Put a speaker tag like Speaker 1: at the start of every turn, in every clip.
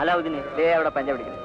Speaker 1: അലാവുദ്ദീന് ദേ അവിടെ പഞ്ച പിടിക്കുന്നത്.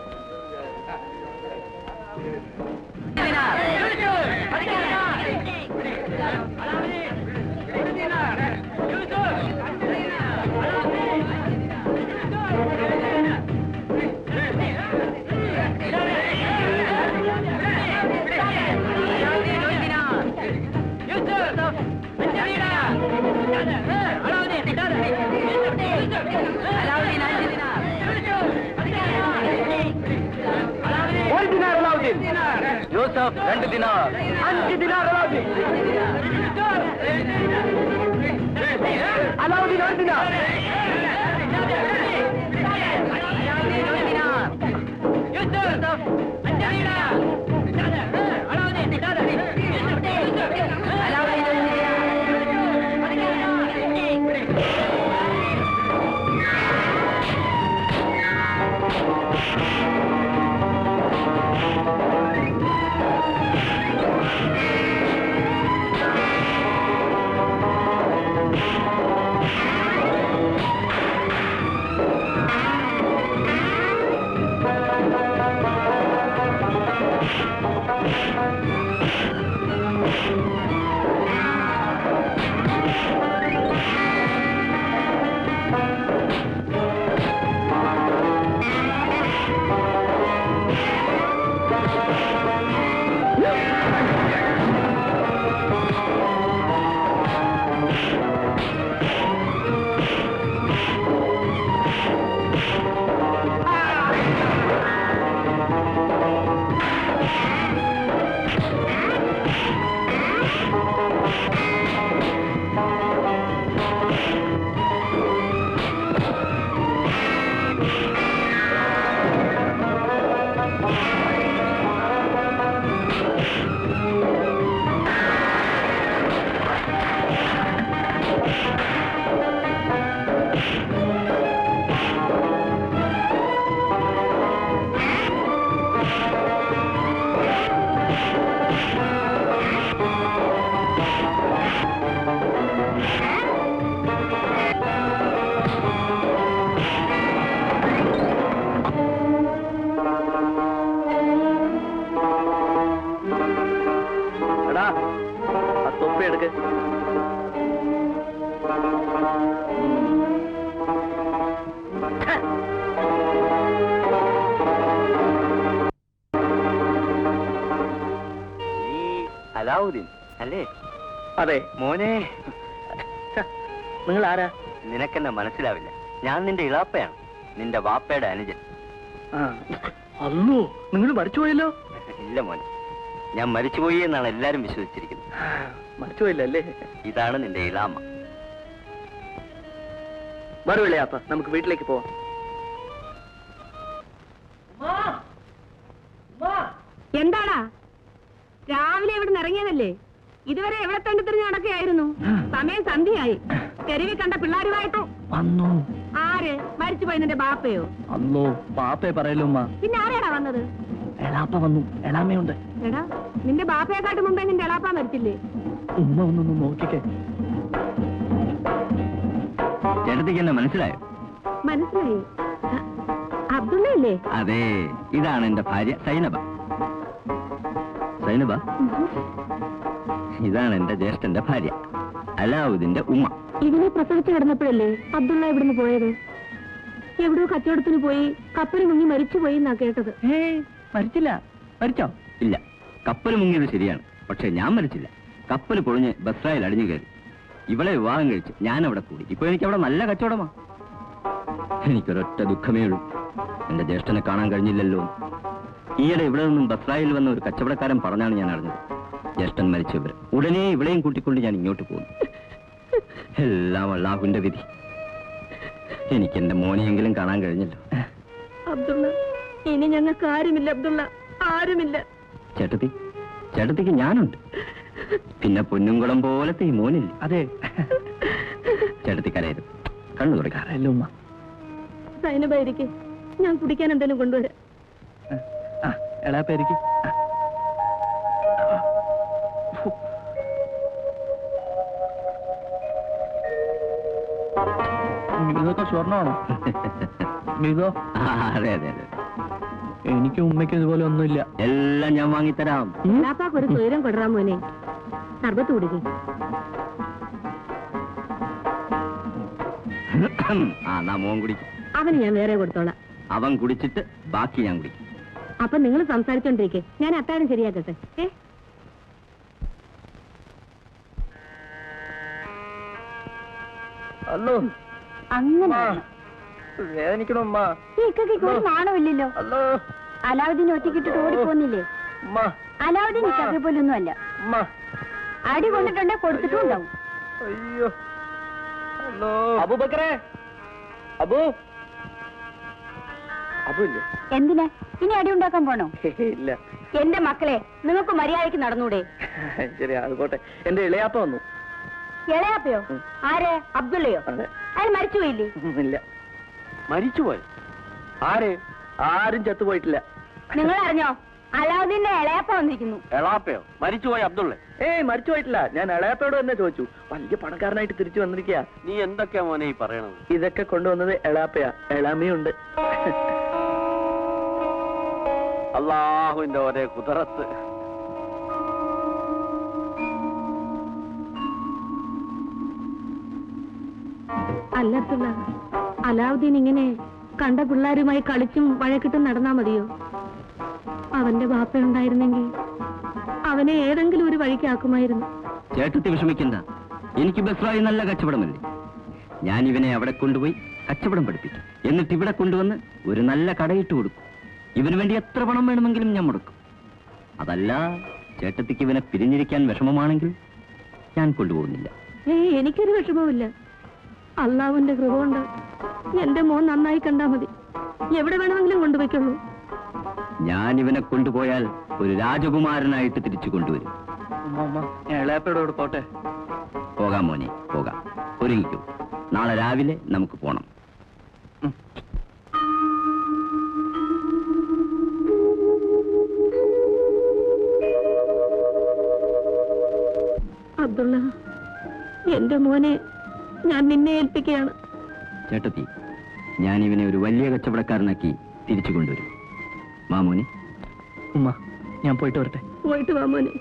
Speaker 1: യൂസഫ് 2 ദിനാർ, 5 ദിനാർ അലാവുദ്ദീൻ. അലാവുദ്ദീൻ 1 ദിനാർ. അലാവുദ്ദീൻ അല്ലേ? അതെ മോനെ. നിങ്ങൾ ആരാ? നിനക്കെന്നെ മനസ്സിലാവില്ല. ഞാൻ നിന്റെ ഇളാപ്പയാണ്, നിന്റെ വാപ്പയുടെ അനുജൻ.
Speaker 2: അല്ലോ, നിങ്ങൾ മരിച്ചുപോയല്ലോ?
Speaker 1: ഇല്ല മോനെ, ഞാൻ മരിച്ചുപോയി എന്നാണ് എല്ലാരും വിശ്വസിച്ചിരിക്കുന്നത്.
Speaker 2: മരിച്ചുപോയില്ലേ?
Speaker 1: ഇതാണ് നിന്റെ ഇളാമ്മ.
Speaker 2: വരവില്ലേ അപ്പ, നമുക്ക് വീട്ടിലേക്ക് പോവാം.
Speaker 3: എന്താടാ രാവിലെ ഇവിടെ ഇറങ്ങിയതല്ലേ? ഇതുവരെ എവിടെ തണ്ടിത്തിരിഞ്ഞ് നടക്കുകയായിരുന്നു. സമയം സന്ധ്യയായി. തെരുവിൽ കണ്ട പിള്ളേരുമായിട്ടോ
Speaker 2: വന്നു.
Speaker 3: ആര്? മരിച്ചുപോയി നിന്റെ ബാപ്പയോ?
Speaker 2: അല്ലോ, ബാപ്പയെ പറയല്ലോ ഉമ്മ.
Speaker 3: പിന്നെ ആരെയാടാ വന്നത്?
Speaker 2: എളാപ്പ വന്നു. എളാമ്മയുണ്ട്.
Speaker 3: എടാ, നിന്റെ ബാപ്പയെക്കാട്ട് മുമ്പേ നിന്റെ എളാപ്പ മരിച്ചില്ലേ?
Speaker 2: ഉമ്മ ഒന്നൊന്ന് നോക്കിക്കേ.
Speaker 1: ചേട്ടത്തിക്ക് എന്നെ മനസ്സിലായോ?
Speaker 3: മനസ്സിലായി. അബ്ദുള്ളയല്ലേ?
Speaker 1: അതെ, ഇതാണ് എന്റെ ഭാര്യ സൈനബ. സൈനബ, ഇതാണ് എന്റെ ജ്യേഷ്ഠന്റെ ഭാര്യ അലാവുദ്ദീന്റെ ഉമ്മ.
Speaker 3: ഇതിനെ പ്രസവിച്ച് കിടന്നപ്പോഴല്ലേ അബ്ദുള്ള ഇവിടുന്ന് പോയത്? എവിടെയോ കച്ചവടത്തിന് പോയി കപ്പൽ മുങ്ങി മരിച്ചുപോയി എന്നാ കേട്ടത്.
Speaker 2: മരിച്ചില്ല. മരിച്ചോ?
Speaker 1: ഇല്ല, കപ്പൽ മുങ്ങിയത് ശരിയാണ്, പക്ഷെ ഞാൻ മരിച്ചില്ല. കപ്പൽ പൊളിഞ്ഞ് ബസ്രായിൽ അടിഞ്ഞു കയറി. ഇവളെ വിവാഹം കഴിച്ച് ഞാൻ അവിടെ കൂടി. ഇപ്പൊ എനിക്ക് അവിടെ നല്ല കച്ചവടമാ. എനിക്കൊരൊറ്റ ദുഃഖമേ ഉള്ളൂ, എന്റെ ജ്യേഷ്ഠനെ കാണാൻ കഴിഞ്ഞില്ലല്ലോ. ഈയിടെ ഇവിടെ നിന്നും ബസ്രായിൽ വന്ന ഒരു കച്ചവടക്കാരൻ പറഞ്ഞാണ് ഞാൻ അറിഞ്ഞത്, ജ്യേഷ്ഠൻ മരിച്ച വിവരം. ഉടനെ ഇവിടെയും കൂട്ടിക്കൊണ്ട് ഞാൻ ഇങ്ങോട്ട് പോകുന്നു. എല്ലാം അല്ലാഹുവിന്റെ വിധി. എനിക്ക് എന്റെ മോനെയെങ്കിലും കാണാൻ കഴിഞ്ഞല്ലോ.
Speaker 3: അബ്ദുള്ള, ഇനി ഞങ്ങൾക്ക് ആരുമില്ല അബ്ദുള്ള, ആരുമില്ല.
Speaker 1: ചേട്ടത്തിക്ക് ഞാനുണ്ട്. പിന്നെ പൊന്നുംകുളം പോലത്തെ ഈ മോനില്ലേ?
Speaker 2: അതെ.
Speaker 1: ചേട്ടത്തിക്കരയത് കണ്ണു തുറക്കാറല്ലോ ഉമ്മ.
Speaker 3: സൈനബായിരിക്കെ, ഞാൻ കുടിക്കാൻ എന്തെങ്കിലും കൊണ്ടുവരാം.
Speaker 2: എളാപ്പേരിക്ക് ഇതൊക്കെ സ്വർണ്ണമാണോ? ഇതോ?
Speaker 1: അതെ അതെ അതെ,
Speaker 2: എനിക്കും ഉമ്മയ്ക്കും ഇതുപോലെ ഒന്നുമില്ല.
Speaker 1: എല്ലാം ഞാൻ വാങ്ങിത്തരാം.
Speaker 3: എളാപ്പാക്ക് ഒരു സ്വൈരം കൊടുറാൻ മോനെ. സർബത്ത് കുടിക്കും.
Speaker 1: എന്നാ മോൻ കുടിക്കും.
Speaker 3: അവന് ഞാൻ വേറെ കൊടുത്തോളാം.
Speaker 1: അവൻ കുടിച്ചിട്ട് ബാക്കി ഞാൻ കുടിക്കും.
Speaker 3: അപ്പൊ നിങ്ങൾ സംസാരിച്ചോണ്ടിരിക്കേ, ഞാൻ അത്താഴം ശരിയാക്കട്ടെ.
Speaker 2: അല്ലോ
Speaker 3: അങ്ങനെ
Speaker 2: വേദനിക്കണം ഉമ്മ.
Speaker 3: ഈ ഇക്കൊക്കെ ഒരു നാണമില്ലല്ലോ.
Speaker 2: അല്ലോ
Speaker 3: അലാവുദ്ദീൻ ഒറ്റക്കിട്ടിട്ട് ഓടിപ്പോന്നില്ലേ?
Speaker 2: ഉമ്മ.
Speaker 3: അലാവുദ്ദീൻ ഇക്കൊക്കെ പോലൊന്നും അല്ല.
Speaker 2: ഉമ്മ.
Speaker 3: അടി കൊണ്ടിട്ടുണ്ടെ കൊടുത്തിട്ടും ഉണ്ടാവും.
Speaker 2: അയ്യോ. അല്ലോ അബൂബക്കറേ. അബു. അബു ഇല്ലേ?
Speaker 3: എന്തിനാ ഇനി അടി ഉണ്ടാക്കാൻ പോണോ?
Speaker 2: ഇല്ല.
Speaker 3: എന്റെ മക്കളെ, നിങ്ങൾക്ക് മര്യാദയ്ക്ക് നടന്നൂടെ?
Speaker 2: ശരി, അത് പോട്ടെ. എന്റെ ഇളയാപ്പ വന്നു.
Speaker 3: ഇളയാപ്പയോ? ആര്? അബ്ദുള്ളയോ?
Speaker 2: അതെ.
Speaker 3: അയാൾ മരിച്ചുപോയില്ലേ?
Speaker 2: ഇല്ല. മരിച്ചുപോയി? ആര്? ആരും ചത്തുപോയിട്ടില്ല.
Speaker 3: നിങ്ങൾ അറിഞ്ഞോ? അലാവുദ്ദീന്റെ ഇളയാപ്പ വന്നിരിക്കുന്നു.
Speaker 2: എളാപ്പയോ? മരിച്ചുപോയി അബ്ദുള്ള? ഏയ്, മരിച്ചുപോയിട്ടില്ല. ഞാൻ എളയാപ്പയോട് തന്നെ ചോദിച്ചു. വലിയ പണക്കാരനായിട്ട് തിരിച്ചു വന്നിരിക്കുക.
Speaker 4: നീ എന്തൊക്കെയാ മോനെ ഈ പറയണത്?
Speaker 2: ഇതൊക്കെ കൊണ്ടുവന്നത് എളാപ്പയാ. എളാമയുണ്ട്.
Speaker 4: അള്ളാഹുവിന്റെ ഒരേ കുതിരത്ത്.
Speaker 3: അല്ല അബ്ദുള്ള, അലാവുദ്ദീൻ ഇങ്ങനെ കണ്ട പിള്ളേരുമായി കളിച്ചും വഴക്കിട്ടും നടന്നാ മതിയോ? അവന്റെ ബാപ്പ ഉണ്ടായിരുന്നെങ്കിൽ അവനെ ഏതെങ്കിലും ഒരു വഴിക്കാക്കുമായിരുന്നു.
Speaker 1: ചേട്ടത്തി വിഷമിക്കണ്ട, എനിക്ക് ബസ്രായി നല്ല കച്ചവടമല്ലേ. ഞാൻ ഇവനെ അവിടെ കൊണ്ടുപോയി കച്ചവടം പഠിപ്പിക്കും. എന്നിട്ട് ഇവിടെ കൊണ്ടുവന്ന് ഒരു നല്ല കടയിട്ട് കൊടുക്കും. ഇവന് വേണ്ടി എത്ര പണം വേണമെങ്കിലും ഞാൻ മുടക്കും. അതല്ല, ചേട്ടത്തിക്ക് ഇവനെ പിരിഞ്ഞിരിക്കാൻ വിഷമമാണെങ്കിൽ ഞാൻ കൊണ്ടുപോകുന്നില്ല.
Speaker 3: എനിക്കൊരു വിഷമവുമില്ല. അള്ളാഹുവിന്റെ കൃപ കൊണ്ട് എന്റെ മോൻ നന്നായി കണ്ടാ മതി. എവിടെ വേണമെങ്കിലും കൊണ്ടുപോയിക്കുള്ളൂ.
Speaker 1: ഞാൻ ഇവനെ കൊണ്ടുപോയാൽ ഒരു രാജകുമാരനായിട്ട് തിരിച്ചു കൊണ്ടുവരും.
Speaker 2: ഞാൻ എളയാപ്പയോട് പോട്ടെ.
Speaker 1: പോകാം മോനെ, പോകാം. ഒരുങ്ങിക്കൂ, നാളെ രാവിലെ നമുക്ക് പോണം.
Speaker 3: അബ്ദുള്ള, എന്റെ മോനെ ഞാൻ നിന്നെ ഏൽപ്പിക്കുകയാണ്.
Speaker 1: ചേട്ടത്തി, ഞാൻ ഇവനെ ഒരു വലിയ കച്ചവടക്കാരനാക്കി തിരിച്ചു കൊണ്ടുവരും. മാമോനെ.
Speaker 2: ഉമ്മ, ഞാൻ പോയിട്ട് വരട്ടെ.
Speaker 3: പോയിട്ട് വാ മോനെ.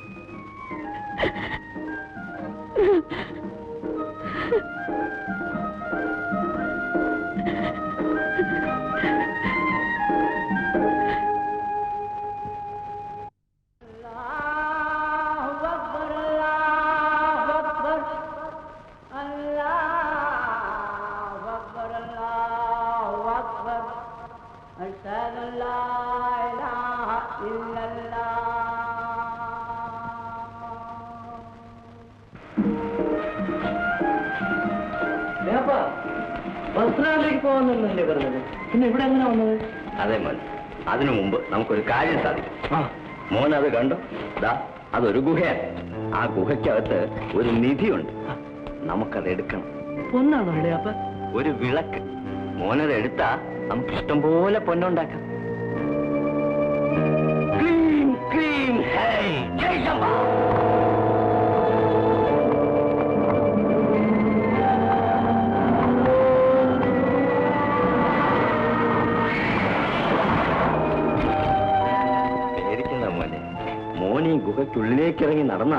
Speaker 2: ബസ്റാനിലേക്ക് പോകാന്നല്ലേ പറഞ്ഞത്? പിന്നെ ഇവിടെ എങ്ങനെ വന്നത്?
Speaker 1: അതെ മോൻ, അതിനു മുമ്പ് നമുക്കൊരു കാര്യം സാധിക്കും. മോൻ അത് കണ്ടോ? ദാ അതൊരു ഗുഹയാണ്. ആ ഗുഹയ്ക്കകത്ത് ഒരു നിധിയുണ്ട്. നമുക്കത് എടുക്കണം.
Speaker 2: പൊന്നാണോ ഇളയാപ്പ?
Speaker 1: ഒരു വിളക്ക്. മോനത് എടുത്താ നമുക്ക് ഇഷ്ടം പോലെ പൊന്നുണ്ടാക്കാം. ക്ലീം, ക്ലീം, ഹേയ്, ജയ് ശംഭ. മോനീ ഗുഹയ്ക്കുള്ളിലേക്ക് ഇറങ്ങി നടന്ന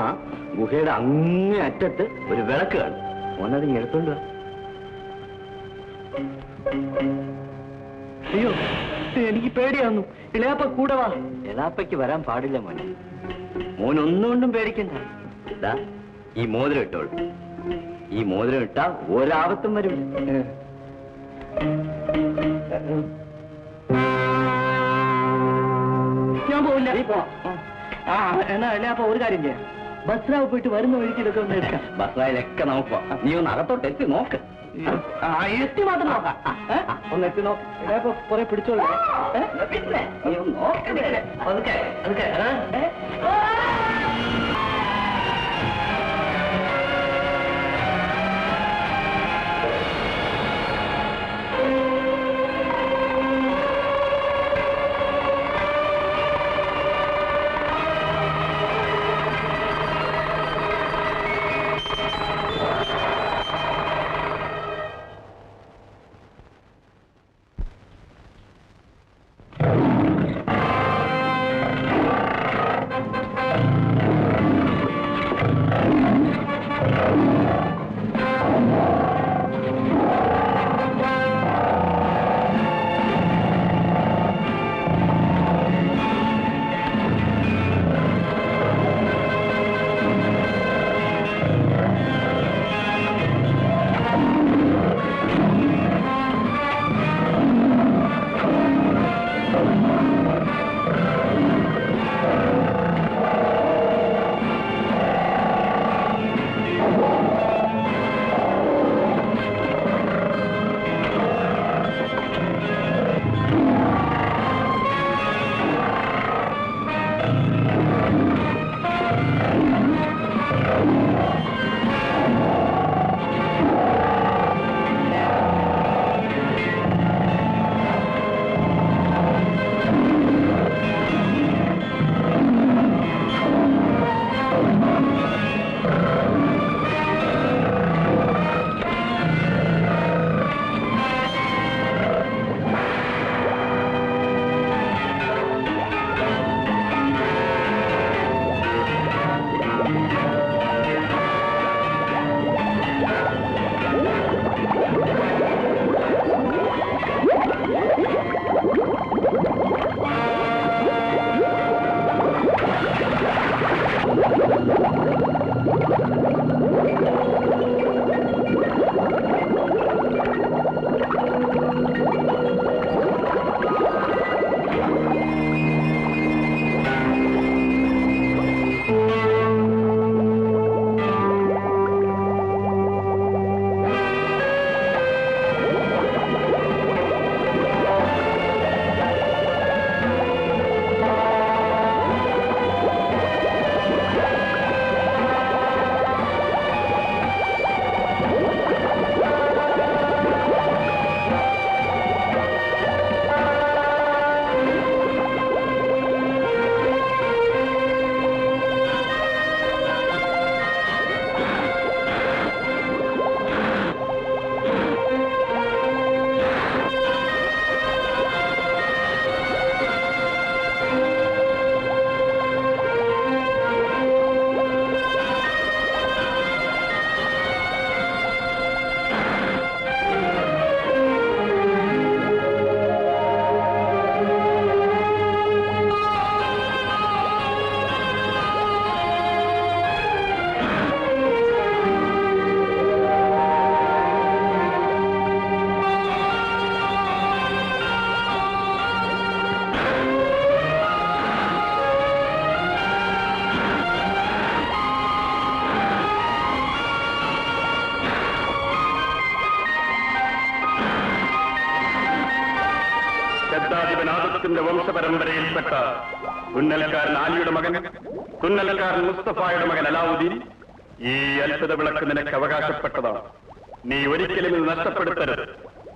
Speaker 1: ഗുഹയുടെ അങ്ങേ അറ്റത്ത് ഒരു വിളക്ക് കാണും. മോനത് എടുത്തോണ്ട് വാ.
Speaker 2: അയ്യോ, എനിക്ക് പേടിയാന്നു. ഇളയാപ്പ കൂടെ വാ.
Speaker 1: എളാപ്പയ്ക്ക് വരാൻ പാടില്ല മോനെ. മോനൊന്നുകൊണ്ടും പേടിക്കണ്ട. ഇതാ ഈ മോതിരം ഇട്ടോളൂ. ഈ മോതിരം ഇട്ടാ ഒരാപത്തും വരും.
Speaker 2: ഞാൻ പോവില്ല. നീ പോ. എന്നാ ഇളയാപ്പ ഒരു കാര്യം ചെയ്യാം. ബസ്റാവ് പോയിട്ട് വരുന്ന വഴിക്ക് ഇതൊക്കെ ഒന്ന് എടുക്കാം.
Speaker 1: ബസ്റായിലൊക്കെ നമുക്ക് പോവാം. നീ ഒന്ന് അകത്തോട്ട് എത്തി നോക്ക്.
Speaker 2: എത്തി മാത്രം നോക്കാം. ഒന്ന് എത്തി നോക്കാം. ഇളയാപ്പ കുറെ പിടിച്ചോളൂ.
Speaker 1: നീ ഒന്ന് നോക്ക്.
Speaker 2: അതൊക്കെ അതൊക്കെ
Speaker 5: ശബ്ദാധിപനാഥത്തിന്റെ വംശപരമ്പരയിൽപ്പെട്ട തുന്നൽക്കാരൻ ആലിയുടെ മകൻ, തുന്നൽക്കാരൻ മുസ്തഫായുടെ മകൻ അലാവുദ്ദീൻ, ഈ അത്ഭുത വിളക്ക് നിനക്ക് അവകാശപ്പെട്ടതാണ്. നീ ഒരിക്കലും ഇത് നഷ്ടപ്പെടുത്തരുത്.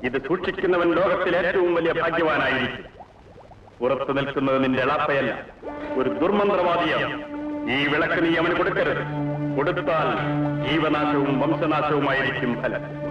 Speaker 5: ഇത് സൂക്ഷിക്കുന്നവൻ ലോകത്തിലെ ഏറ്റവും വലിയ ഭാഗ്യവാനായിരിക്കും. പുറത്തു നിൽക്കുന്നത് നിന്റെ എളാപ്പയല്ല, ഒരു ദുർമന്ത്രവാദിയാണ്. ഈ വിളക്ക് നീ അവന് കൊടുക്കരുത്. കൊടുത്താൽ ജീവനാശവും വംശനാശവുമായിരിക്കും ഫലം.